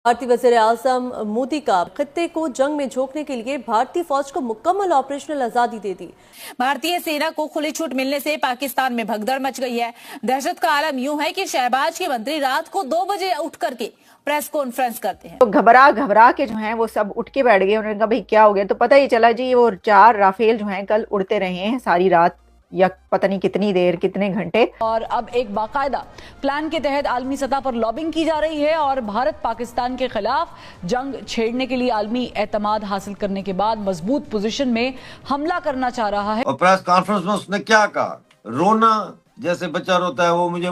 भारतीय वज़ीर आज़म मोदी का खित्ते को जंग में झोंकने के लिए भारतीय फौज को मुकम्मल ऑपरेशनल आजादी दे दी। भारतीय सेना को खुली छूट मिलने से पाकिस्तान में भगदड़ मच गई है। दहशत का आलम यूं है कि शहबाज के मंत्री रात को 2 बजे उठ करके प्रेस कॉन्फ्रेंस करते हैं तो घबरा के जो हैं वो सब उठ के बैठ गए। उन्होंने कहा भाई क्या हो गया, तो पता ही चला जी वो 4 राफेल जो हैं कल उड़ते रहे हैं सारी रात या पता नहीं कितनी देर, कितने घंटे। और अब एक बाकायदा प्लान के तहत आलमी सतह पर लॉबिंग की जा रही है और भारत पाकिस्तान के खिलाफ जंग छेड़ने के लिए आलमी एतमाद हासिल करने के बाद मजबूत पोजीशन में हमला करना चाह रहा है। और प्रेस कॉन्फ्रेंस में उसने क्या कहा? रोना जैसे बच्चा रोता है, वो मुझे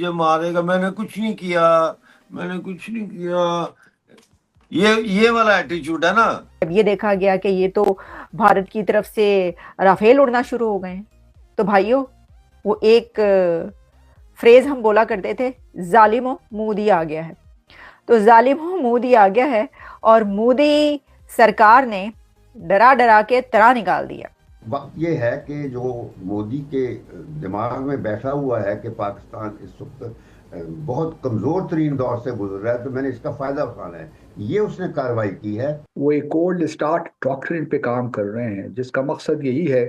मारेगा, मैंने कुछ नहीं किया, ये वाला एटीट्यूड है ना। जब ये देखा गया कि ये तो भारत की तरफ से राफेल उड़ना शुरू हो गए, तो भाइयों वो एक फ्रेज हम बोला करते थे, जालिमो मोदी आ गया है। तो जालिमो मोदी आ गया है और मोदी सरकार ने डरा के तरा निकाल दिया। वक्त ये है कि जो मोदी के दिमाग में बैठा हुआ है कि पाकिस्तान इस वक्त बहुत कमजोर तरीन दौर से गुजर रहा है, तो मैंने इसका फायदा उठाना है, ये उसने कार्रवाई की है। वो एक कोल्ड स्टार्ट डॉक्ट्रिन पे काम कर रहे हैं जिसका मकसद यही है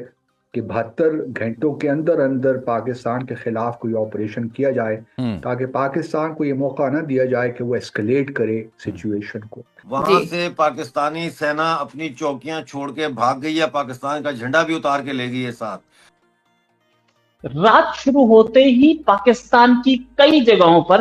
कि 72 घंटों के अंदर अंदर पाकिस्तान के खिलाफ कोई ऑपरेशन किया जाए ताकि पाकिस्तान को ये मौका ना दिया जाए कि वो एस्केलेट करे सिचुएशन को। वहां से पाकिस्तानी सेना अपनी चौकियां छोड़ के भाग गई है, पाकिस्तान का झंडा भी उतार के ले गई है साथ। रात शुरू होते ही पाकिस्तान की कई जगहों पर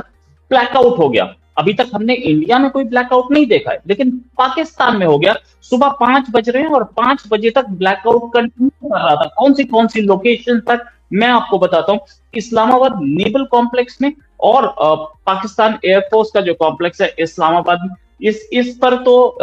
ब्लैकआउट हो गया। अभी तक हमने इंडिया में कोई ब्लैकआउट नहीं देखा है, लेकिन पाकिस्तान में हो गया। सुबह 5 बज रहे हैं और 5 बजे तक ब्लैकआउट कंटिन्यू कर रहा था। कौन सी लोकेशन तक मैं आपको बताता हूं। इस्लामाबाद नेवल कॉम्प्लेक्स में और पाकिस्तान एयरफोर्स का जो कॉम्प्लेक्स है इस्लामाबाद में, इस पर तो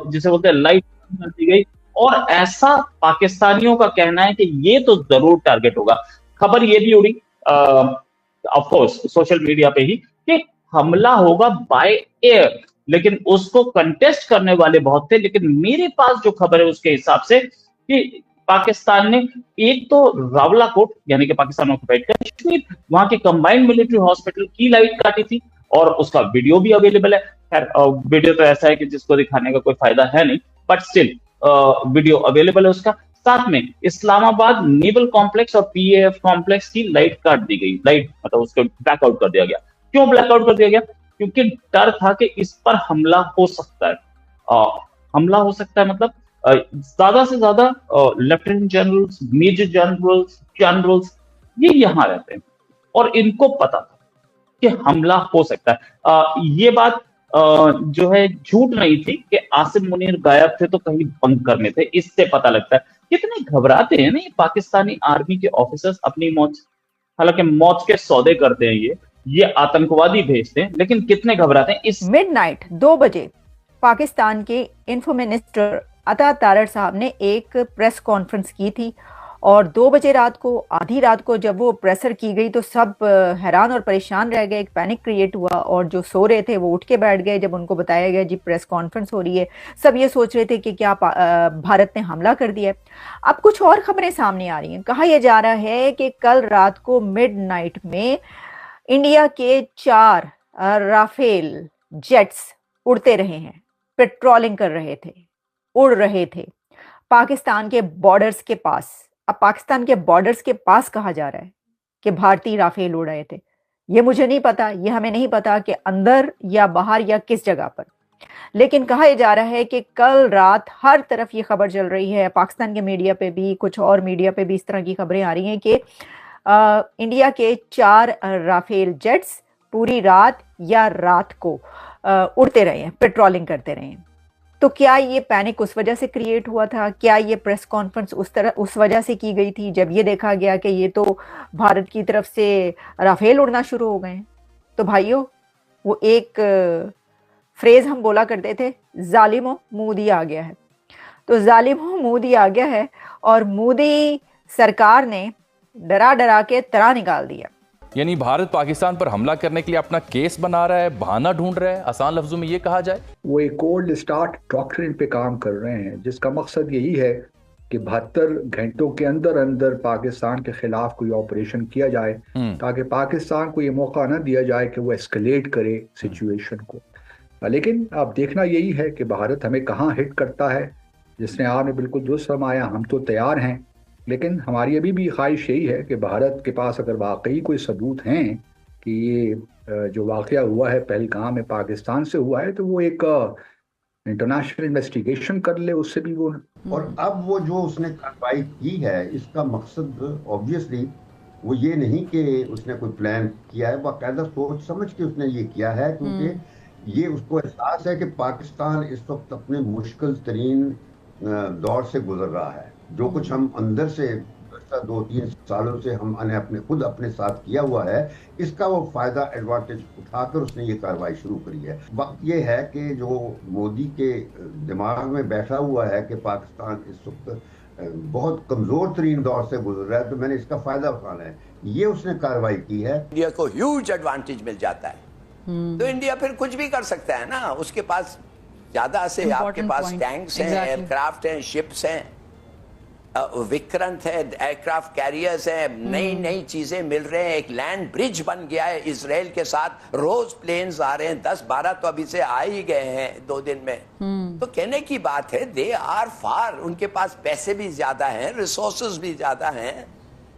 जिसे बोलते हैं लाइट कर दी गई। और ऐसा पाकिस्तानियों का कहना है कि ये तो जरूर टारगेट होगा। खबर ये भी उड़ी ऑफ कोर्स सोशल मीडिया पे ही कि हमला होगा बाय एयर, लेकिन उसको कंटेस्ट करने वाले बहुत थे। लेकिन मेरे पास जो खबर है उसके हिसाब से कि पाकिस्तान ने एक तो रावलाकोट यानी कि पाकिस्तान ऑक्युपाइड कश्मीर, वहां के कंबाइंड मिलिट्री हॉस्पिटल की लाइट काटी थी और उसका वीडियो भी अवेलेबल है। खैर वीडियो तो ऐसा है कि जिसको दिखाने का कोई फायदा है नहीं, बट स्टिल वीडियो अवेलेबल है उसका। साथ में इस्लामाबाद नेवल कॉम्प्लेक्स और पीएएफ कॉम्प्लेक्स की लाइट काट दी गई। लाइट मतलब उसको ब्लैकआउट कर दिया गया। क्यों ब्लैकआउट कर दिया गया? क्योंकि डर था कि इस पर हमला हो सकता है। हमला हो सकता है मतलब ज्यादा से ज्यादा लेफ्टिनेंट जनरल्स, मेजर जनरल्स ये यहां रहते हैं और इनको पता था कि हमला हो सकता है। ये बात जो है झूठ नहीं थी कि आसिम मुनीर गायब थे तो कहीं बंकर में थे। इससे पता लगता है कितने घबराते हैं ना ये पाकिस्तानी आर्मी के ऑफिसर्स अपनी मौत। हालांकि मौत के सौदे करते हैं ये आतंकवादी भेजते हैं, लेकिन कितने घबराते हैं। इस मिडनाइट 2 बजे पाकिस्तान के इंफो मिनिस्टर अता तारड़ साहब ने एक प्रेस कॉन्फ्रेंस की थी और 2 बजे रात को, आधी रात को जब वो प्रेसर की गई तो सब हैरान और परेशान रह गए। एक पैनिक क्रिएट हुआ और जो सो रहे थे वो उठ के बैठ गए जब उनको बताया गया जी प्रेस कॉन्फ्रेंस हो रही है। सब ये सोच रहे थे कि क्या भारत ने हमला कर दिया है। अब कुछ और खबरें सामने आ रही हैं। कहा यह जा रहा है कि कल रात को मिडनाइट में इंडिया के 4 राफेल जेट्स उड़ते रहे हैं, पेट्रोलिंग कर रहे थे, उड़ रहे थे पाकिस्तान के बॉर्डर्स के पास। अब पाकिस्तान के बॉर्डर्स के पास कहा जा रहा है कि भारतीय राफेल उड़ रहे थे। ये मुझे नहीं पता, ये हमें नहीं पता कि अंदर या बाहर या किस जगह पर, लेकिन कहा यह जा रहा है कि कल रात हर तरफ ये खबर चल रही है। पाकिस्तान के मीडिया पे भी, कुछ और मीडिया पे भी इस तरह की खबरें आ रही हैं कि इंडिया के 4 राफेल जेट्स पूरी रात या रात को उड़ते रहे हैं, पेट्रोलिंग करते रहे हैं। तो क्या ये पैनिक उस वजह से क्रिएट हुआ था? क्या ये प्रेस कॉन्फ्रेंस उस वजह से की गई थी जब ये देखा गया कि ये तो भारत की तरफ से राफेल उड़ना शुरू हो गए? तो भाइयों वो एक फ्रेज हम बोला करते थे, जालिमो मोदी आ गया है। तो जालिमो मोदी आ गया है और मोदी सरकार ने डरा के तरा निकाल दिया। यानी भारत पाकिस्तान पर हमला करने के लिए अपना केस बना रहा है, बहाना ढूंढ रहा है। आसान लफ्जों में ये कहा जाए वो एक कोल्ड स्टार्ट डॉक्ट्रिन पे काम कर रहे हैं जिसका मकसद यही है कि 72 घंटों के अंदर अंदर पाकिस्तान के खिलाफ कोई ऑपरेशन किया जाए, ताकि पाकिस्तान को ये मौका ना दिया जाए कि वो एस्केलेट करे सिचुएशन को। लेकिन अब देखना यही है कि भारत हमें कहाँ हिट करता है। जिसने आपने बिल्कुल दुरुस्त फरमाया, हम तो तैयार हैं, लेकिन हमारी अभी भी ख्वाहिश यही है कि भारत के पास अगर वाकई कोई सबूत हैं कि ये जो वाक़या हुआ है पहलगाम में पाकिस्तान से हुआ है, तो वो एक इंटरनेशनल इन्वेस्टिगेशन कर ले, उससे भी वो। और अब वो जो उसने कार्रवाई की है, इसका मकसद ऑब्वियसली वो ये नहीं कि उसने कोई प्लान किया है, बाकायदा सोच समझ के उसने ये किया है, क्योंकि ये उसको एहसास है कि पाकिस्तान इस वक्त अपने मुश्किल तरीन दौर से गुजर रहा है। जो कुछ हम अंदर से 2-3 सालों से हमने अपने साथ किया हुआ है, इसका वो फायदा एडवांटेज उठाकर उसने ये कार्रवाई शुरू करी है। वक्त ये है कि जो मोदी के दिमाग में बैठा हुआ है कि पाकिस्तान इस वक्त बहुत कमजोर तरीन दौर से गुजर रहा है, तो मैंने इसका फायदा उठाना है, ये उसने कार्रवाई की है। इंडिया को ह्यूज एडवांटेज मिल जाता है, तो इंडिया फिर कुछ भी कर सकता है ना। उसके पास ज्यादा से आपके पास टैंक्स हैं, एयरक्राफ्ट हैं, शिप्स हैं, विक्रांत है, एयरक्राफ्ट कैरियर्स हैं, नई नई चीजें मिल रहे हैं, एक लैंड ब्रिज बन गया है इजराइल के साथ, रोज प्लेन्स आ रहे हैं, 10-12 तो अभी से आ ही गए हैं 2 दिन में। तो कहने की बात है, दे आर फार, उनके पास पैसे भी ज्यादा हैं, रिसोर्सेज भी ज्यादा हैं।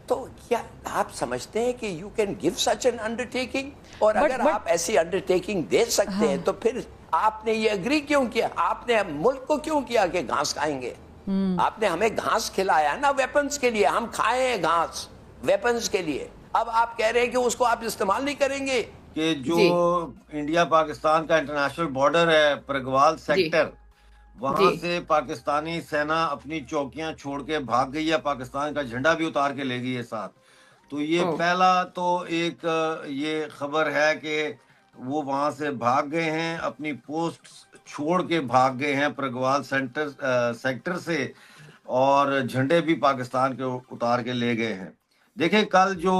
तो क्या आप समझते हैं कि you can give such an undertaking? और अगर आप ऐसी अंडरटेकिंग दे सकते हैं, तो फिर आपने ये एग्री क्यों किया? आपने मुल्क को क्यों किया कि घास खाएंगे? आपने हमें घास खिलाया ना वेपन्स के लिए, हम खाए हैं घास वेपन्स के लिए। अब आप कह रहे हैं कि उसको आप इस्तेमाल नहीं करेंगे। कि जो इंडिया पाकिस्तान का इंटरनेशनल बॉर्डर है, परगवाल सेक्टर, वहां से पाकिस्तानी सेना अपनी चौकियां छोड़ के भाग गई है, पाकिस्तान का झंडा भी उतार के ले गई है साथ। तो ये पहला तो एक ये खबर है कि वो वहां से भाग गए हैं, अपनी पोस्ट छोड़ के भाग गए हैं परगवाल सेक्टर से, और झंडे भी पाकिस्तान के उतार के ले गए हैं। देखिए कल जो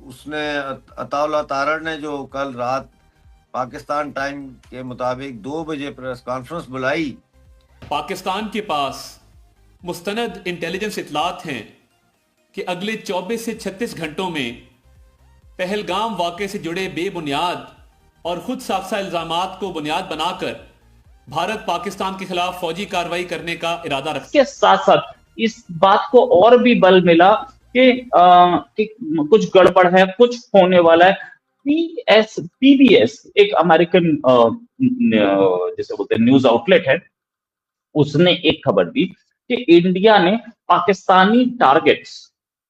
उसने अताउल्लाह तारड़ ने जो कल रात पाकिस्तान टाइम के मुताबिक 2 बजे प्रेस कॉन्फ्रेंस बुलाई। पाकिस्तान के पास मुस्तनद इंटेलिजेंस इतलात हैं कि अगले 24 से 36 घंटों में पहलगाम वाक़े से जुड़े बेबुनियाद और खुद साख्ता इल्जामात को बुनियाद बनाकर भारत पाकिस्तान के खिलाफ फौजी कार्रवाई करने का इरादा रखता है। इसके साथ साथ इस बात को और भी बल मिला कि कुछ गड़बड़ है, कुछ होने वाला है। PBS एक अमेरिकन जैसे बोलते हैं न्यूज आउटलेट है, उसने एक खबर दी कि इंडिया ने पाकिस्तानी टारगेट्स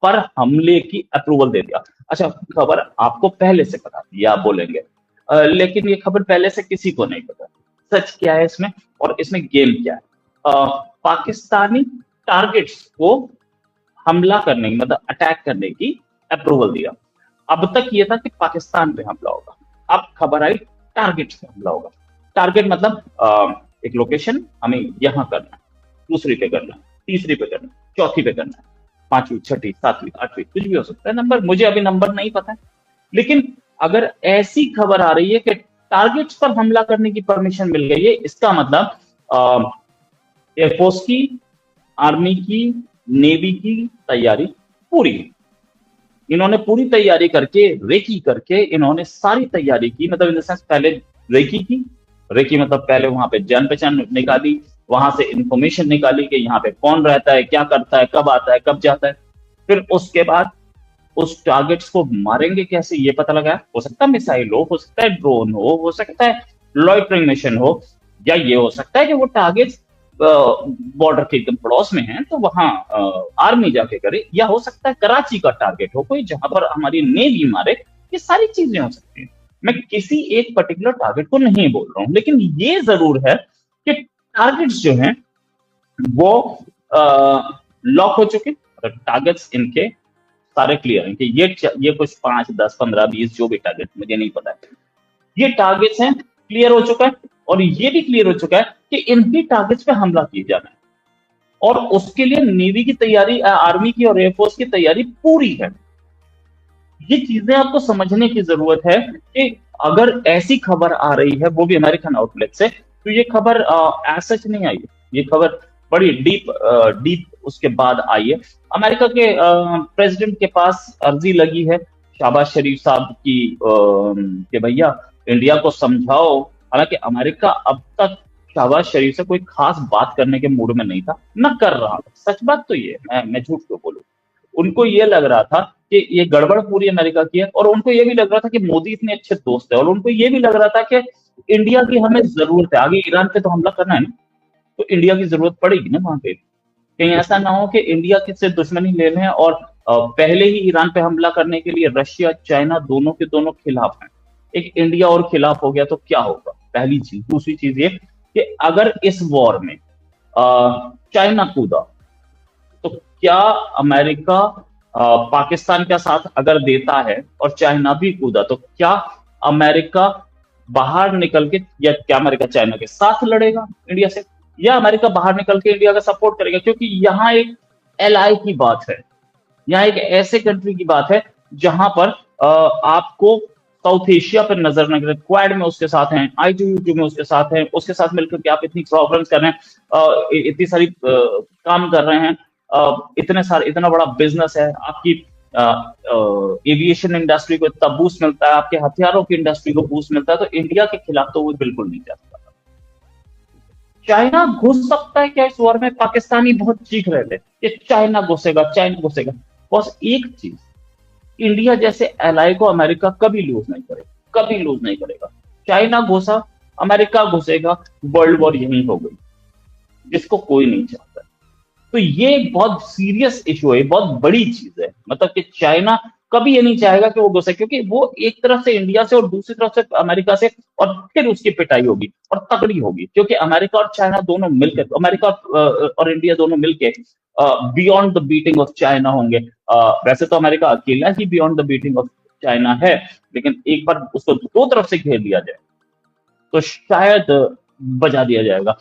पर हमले की अप्रूवल दे दिया। अच्छा, खबर आपको पहले से पता थी, आप बोलेंगे, लेकिन ये खबर पहले से किसी को नहीं पता। सच क्या है इसमें और इसमें गेम क्या है? पाकिस्तानी टारगेट्स को हमला करने की, मतलब अटैक करने की अप्रूवल दिया। अब तक ये था कि पाकिस्तान पे हमला होगा, अब खबर आई टारगेट पे हमला होगा। टारगेट मतलब एक लोकेशन हमें यहां करना है, दूसरी पे करना है, तीसरी पे करना है, चौथी पे करना है, 5वीं, 6वीं, 7वीं, 8वीं, कुछ भी हो सकता है नंबर, मुझे अभी नंबर नहीं पता है। लेकिन अगर ऐसी खबर आ रही है कि टारगेट्स पर हमला करने की परमिशन मिल गई है, इसका मतलब एयरफोर्स की, आर्मी की, नेवी की तैयारी पूरी। इन्होंने पूरी तैयारी करके, रेकी करके इन्होंने सारी तैयारी की, मतलब इन द सेंस पहले रेकी की, रेकी मतलब पहले वहां पे जान पहचान निकाली, वहां से इंफॉर्मेशन निकाली कि यहाँ पे कौन रहता है, क्या करता है, कब आता है, कब जाता है। फिर उसके बाद उस टारगेट्स को मारेंगे कैसे, ये पता लगा। हो सकता है मिसाइल हो सकता है ड्रोन हो सकता है लॉइटरिंग मिशन हो, या ये हो सकता है कि वो टारगेट्स बॉर्डर के एकदम पड़ोस में हैं तो वहां आर्मी जाके करे, या हो सकता है कराची का टारगेट हो कोई जहां पर हमारी नेवी मारे। ये सारी चीजें हो सकती हैं। मैं किसी एक पर्टिकुलर टारगेट को नहीं बोल रहा हूं, लेकिन ये जरूर है कि टारगेट्स जो हैं वो लॉक हो चुके, टारगेट्स इनके सारे क्लियर हैं कि ये कुछ 5, 10, 15, 20 जो भी टारगेट, मुझे नहीं पता है, ये टारगेट्स हैं, क्लियर हो चुका है। और ये भी क्लियर हो चुका है कि इनकी टारगेट्स पे हमला किया जाना है, और उसके लिए नेवी की तैयारी, आर्मी की और एयरफोर्स की तैयारी पूरी है। ये चीजें आपको समझने की जरूरत है कि अगर ऐसी खबर आ रही है, वो भी अमेरिकन आउटलेट से, तो ये खबर एज सच नहीं आई। ये खबर बड़ी डीप उसके बाद आई है। अमेरिका के प्रेसिडेंट के पास अर्जी लगी है शहबाज शरीफ साहब की कि भैया इंडिया को समझाओ। हालांकि अमेरिका अब तक शहबाज शरीफ से कोई खास बात करने के मूड में नहीं था, न कर रहा था। सच बात तो ये, मैं झूठ क्यों बोलूं। उनको ये लग रहा था कि ये गड़बड़ पूरी अमेरिका की है, और उनको ये भी लग रहा था कि मोदी इतने अच्छे दोस्त है, और उनको ये भी लग रहा था कि इंडिया की हमें जरूरत है। आगे ईरान पे तो हमला करना है ना, तो इंडिया की जरूरत पड़ेगी ना वहां पे। कहीं ऐसा ना हो कि इंडिया से दुश्मनी ले लें और पहले ही ईरान पे हमला करने के लिए रशिया चाइना दोनों के दोनों खिलाफ हैं, एक इंडिया और खिलाफ हो गया तो क्या होगा, पहली चीज। दूसरी चीज ये कि अगर इस वॉर में चाइना कूदा तो क्या अमेरिका पाकिस्तान का साथ अगर देता है और चाइना भी कूदा तो क्या अमेरिका बाहर निकल के, या क्या अमेरिका चाइना के साथ लड़ेगा इंडिया से, या अमेरिका बाहर निकल के इंडिया का सपोर्ट करेगा? क्योंकि यहाँ एक एलआई की बात है, यहाँ एक ऐसे कंट्री की बात है जहां पर आपको साउथ एशिया पर नजर न करें, क्वाड में उसके साथ हैं, I2U2 में उसके साथ हैं, उसके साथ मिलकर के आप इतनी प्रॉब्लम्स कर रहे हैं, इतनी सारी काम कर रहे हैं, इतना बड़ा बिजनेस है, आपकी एविएशन इंडस्ट्री को इतना बूस्ट मिलता है, आपके हथियारों की इंडस्ट्री को बूस्ट मिलता है, तो इंडिया के खिलाफ तो वो बिल्कुल नहीं जा सकता। चाइना घुस सकता है क्या इस वॉर में? पाकिस्तानी बहुत चीख रहे थे कि चाइना घुसेगा, चाइना घुसेगा। बस एक चीज, इंडिया जैसे एलाई को अमेरिका कभी लूज नहीं करेगा, कभी लूज नहीं करेगा। चाइना घुसा, अमेरिका घुसेगा, वर्ल्ड वॉर यही हो गई, जिसको कोई नहीं चाहता। तो ये एक बहुत सीरियस इशू है, बहुत बड़ी चीज है। मतलब कि चाइना कभी ये नहीं चाहेगा कि वो घुसे, क्योंकि वो एक तरफ से इंडिया से और दूसरी तरफ से अमेरिका से, और फिर उसकी पिटाई होगी और तगड़ी होगी, क्योंकि अमेरिका और चाइना दोनों मिलकर, अमेरिका और इंडिया दोनों मिलकर beyond the beating of China होंगे। वैसे तो अमेरिका अकेला ही beyond the beating of China है, लेकिन एक बार उसको दो तरफ से घेर लिया जाए तो शायद बजा दिया जाएगा।